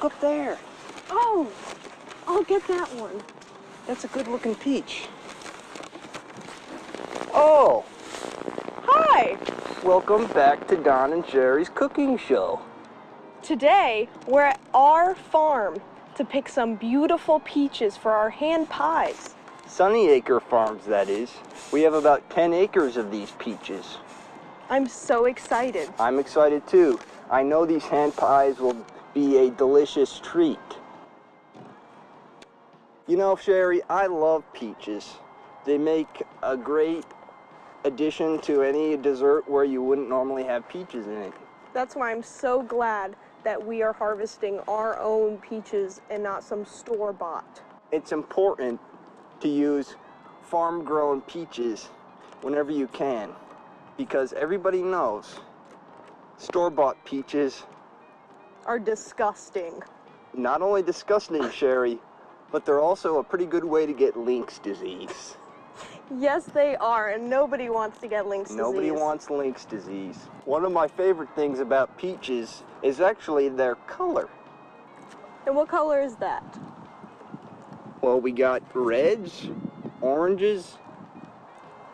Look up there. Oh, I'll get that one. That's a good-looking peach. Oh! Hi! Welcome back to Don and Sherry's cooking show. Today, we're at our farm to pick some beautiful peaches for our hand pies. Sunny Acre Farms, that is. We have about 10 acres of these peaches. I'm so excited. I'm excited too. I know these hand pies will be a delicious treat. You know, Sherry, I love peaches. They make a great addition to any dessert where you wouldn't normally have peaches in it. That's why I'm so glad that we are harvesting our own peaches and not some store-bought. It's important to use farm-grown peaches whenever you can, because everybody knows store-bought peaches Are disgusting. not only disgusting, Sherry, but they're also a pretty good way to get Lynk's disease. Yes, they are, and nobody wants to get Lynk's disease. Nobody wants Lynk's disease. One of my favorite things about peaches is actually their color. And what color is that? Well, we got reds, oranges,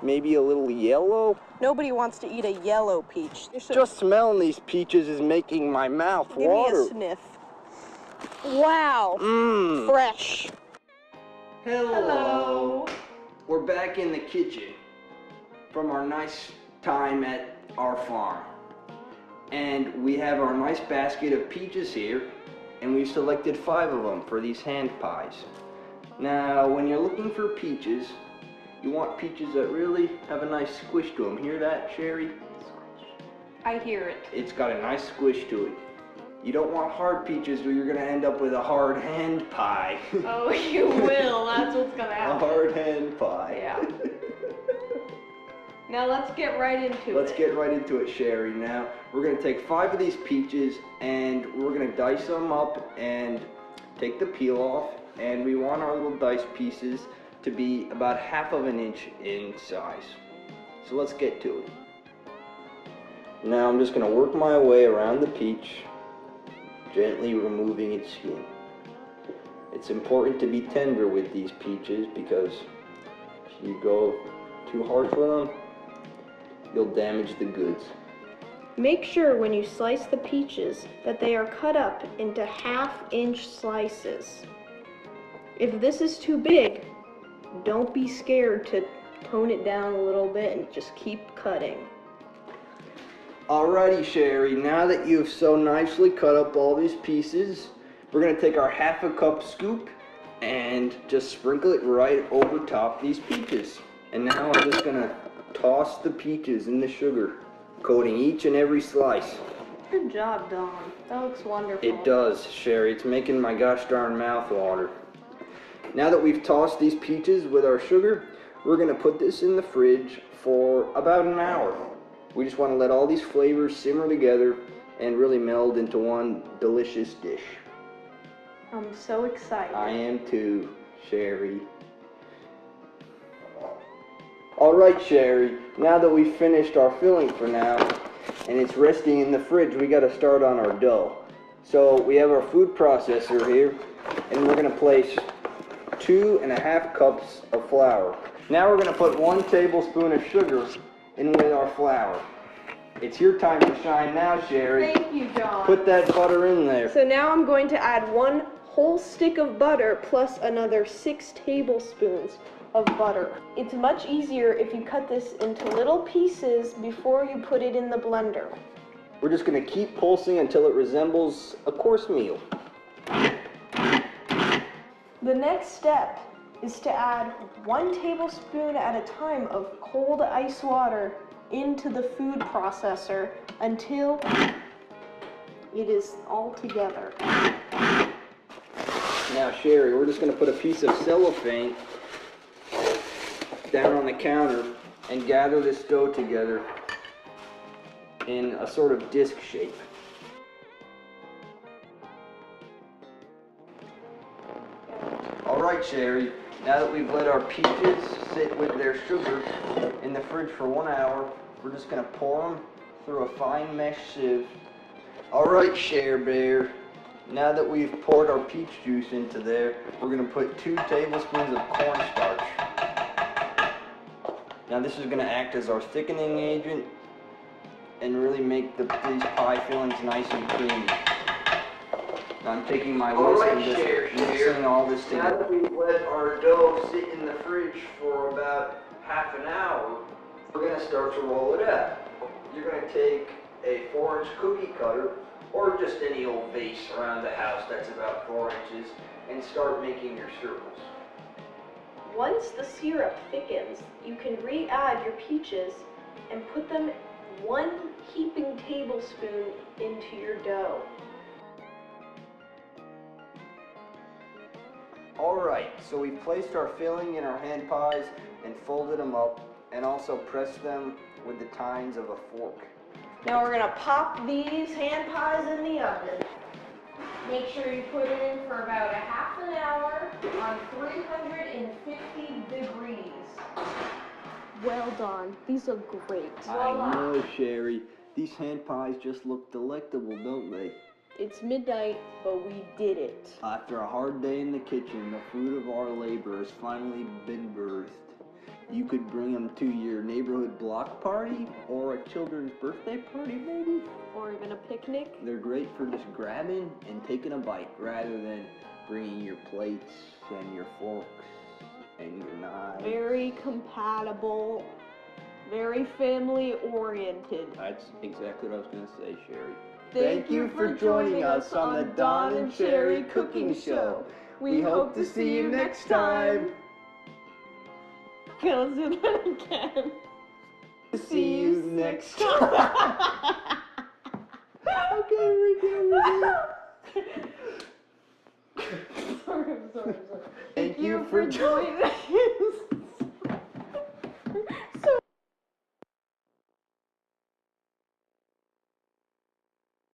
maybe a little yellow. Nobody wants to eat a yellow peach. Just smelling these peaches is making my mouth water. Give me a sniff. Wow. Mmm. Fresh. Hello. We're back in the kitchen from our nice time at our farm. And we have our nice basket of peaches here, and we've selected 5 of them for these hand pies. Now, when you're looking for peaches, you want peaches that really have a nice squish to them. Hear that, Sherry? I hear it. It's got a nice squish to it. You don't want hard peaches or you're going to end up with a hard hand pie. Oh, you will. That's what's going to A happen. hard hand pie. Yeah. Now let's get right into it. Let's get right into it, Sherry. Now, we're going to take 5 of these peaches and we're going to dice them up and take the peel off. And we want our little dice pieces to be about 1/2 inch in size. So let's get to it. Now I'm just going to work my way around the peach, gently removing its skin. It's important to be tender with these peaches because if you go too harsh with them, you'll damage the goods. Make sure when you slice the peaches that they are cut up into 1/2 inch slices. If this is too big, don't be scared to tone it down a little bit and just keep cutting. Alrighty, Sherry, now that you've so nicely cut up all these pieces, we're going to take our 1/2 cup scoop and just sprinkle it right over top these peaches. And now I'm just going to toss the peaches in the sugar, coating each and every slice. Good job, Don. That looks wonderful. It does, Sherry. It's making my gosh darn mouth water. Now that we've tossed these peaches with our sugar, we're going to put this in the fridge for about an hour. We just want to let all these flavors simmer together and really meld into one delicious dish. I'm so excited. I am too, Sherry. Alright, Sherry, now that we've finished our filling for now, and it's resting in the fridge, we got to start on our dough. So we have our food processor here, and we're going to place 2½ cups of flour. Now we're going to put 1 tablespoon of sugar in with our flour. It's your time to shine now, Sherry. Thank you, Don. Put that butter in there. So now I'm going to add 1 whole stick of butter plus another 6 tablespoons of butter. It's much easier if you cut this into little pieces before you put it in the blender. We're just going to keep pulsing until it resembles a course meal. The next step is to add 1 tablespoon at a time of cold ice water into the food processor until it is all together. Now, Sherry, we're just going to put a piece of cellophane down on the counter and gather this dough together in a sort of disc shape. Alright, Sherry, now that we've let our peaches sit with their sugar in the fridge for 1 hour, we're just going to pour them through a fine mesh sieve. Alright, Cher Bear, Now that we've poured our peach juice into there, we're going to put 2 tablespoons of cornstarch. Now this is going to act as our thickening agent and really make these pie fillings nice and creamy. Now I'm taking my whisk and just mixing all this together. Now that we've let our dough sit in the fridge for about half an hour, we're going to start to roll it out. You're going to take a 4-inch cookie cutter, or just any old vase around the house that's about 4 inches, and start making your circles. Once the syrup thickens, you can re-add your peaches and put them 1 heaping tablespoon into your dough. Alright, so we've placed our filling in our hand pies and folded them up, and also pressed them with the tines of a fork. Now we're gonna pop these hand pies in the oven. Make sure you put it in for about a half an hour on 350 degrees. Well done. These look great. I know, Sherry. These hand pies just look delectable, don't they? It's midnight, but we did it. After a hard day in the kitchen, the fruit of our labor has finally been birthed. You could bring them to your neighborhood block party, or a children's birthday party maybe. Or even a picnic. They're great for just grabbing and taking a bite, rather than bringing your plates and your forks and your knives. Very compatible, very family oriented. That's exactly what I was going to say, Sherry. Thank you for joining us on the Don and Sherry Cooking Show. We hope to see you next time. Okay, let's do that again. See you next time. Okay, we go. Sorry. Thank you for joining us.